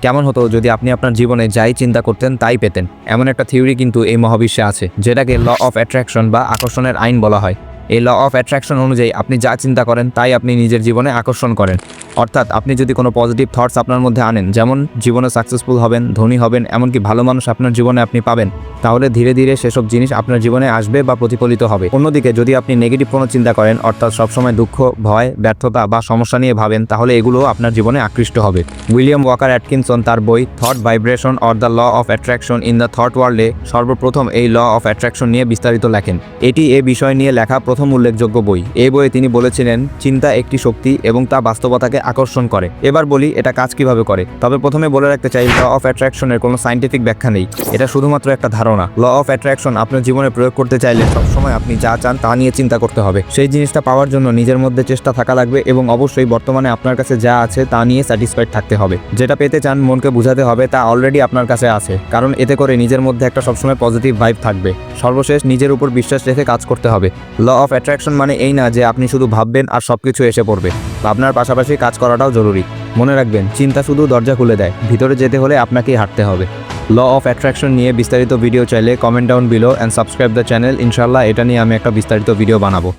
কেমন হতো যদি আপনি আপনার জীবনে যাই চিন্তা করতেন তাই পেতেন? এমন একটা থিওরি কিন্তু এই মহাবিশ্বে আছে, যেটাকে ল অফ অ্যাট্রাকশন বা আকর্ষণের আইন বলা হয়। এই ল অফ অ্যাট্রাকশন অনুযায়ী আপনি যা চিন্তা করেন তাই আপনি নিজের জীবনে আকর্ষণ করেন। অর্থাৎ আপনি যদি কোনো পজিটিভ থটস আপনার মধ্যে আনেন, যেমন জীবনে সাকসেসফুল হবেন, ধনী হবেন, এমনকি ভালো মানুষ আপনার জীবনে আপনি পাবেন, তাহলে ধীরে ধীরে সেসব জিনিস আপনার জীবনে আসবে বা প্রতিফলিত হবে। অন্যদিকে যদি আপনি নেগেটিভ কোনো চিন্তা করেন, অর্থাৎ সবসময় দুঃখ, ভয়, ব্যর্থতা বা সমস্যা নিয়ে ভাবেন, তাহলে এগুলো আপনার জীবনে আকৃষ্ট হবে। উইলিয়াম ওয়াকার অ্যাটকিনসন তার বই Thought Vibration or the Law of Attraction in the Thought ওয়ার্ল্ডে সর্বপ্রথম এই ল অফ অ্যাট্রাকশন নিয়ে বিস্তারিত লেখেন। এটি এ বিষয় নিয়ে লেখা প্রথম উল্লেখযোগ্য বই। এই বইয়ে তিনি বলেছিলেন, চিন্তা একটি শক্তি এবং তা বাস্তবতাকে আকর্ষণ করে। এবার বলি এটা কাজ কিভাবে করে। তবে প্রথমে বলে রাখতে চাই, ল অফ অ্যাট্রাকশনের কোনো সায়েন্টিফিক ব্যাখ্যা নেই, এটা শুধুমাত্র একটা ধারণা। ল অফ অ্যাট্রাকশন আপনার জীবনে প্রয়োগ করতে চাইলে সবসময় আপনি যা চান তা নিয়ে চিন্তা করতে হবে। সেই জিনিসটা পাওয়ার জন্য নিজের মধ্যে চেষ্টা থাকা লাগবে এবং অবশ্যই বর্তমানে আপনার কাছে যা আছে তা নিয়ে স্যাটিসফাইড থাকতে হবে। যেটা পেতে চান মনকে বোঝাতে হবে তা অলরেডি আপনার কাছে আছে, কারণ এতে করে নিজের মধ্যে একটা সবসময় পজিটিভ ভাইব থাকবে। সর্বশেষ নিজের উপর বিশ্বাস রেখে কাজ করতে হবে। ল অফ অ্যাট্রাকশন মানে এই না যে আপনি শুধু ভাববেন আর সবকিছু এসে পড়বে। ভাবনার পাশাপাশি কাজ করাটাও জরুরি। মনে রাখবেন, চিন্তা শুধু দরজা খুলে দেয়, ভিতরে যেতে হলে আপনাকেই হাঁটতে হবে। ল অফ অ্যাট্রাকশন নিয়ে বিস্তারিত ভিডিও চাইলে comment down below and subscribe the channel. ইনশাল্লাহ এটা নিয়ে আমি একটা বিস্তারিত ভিডিও বানাবো।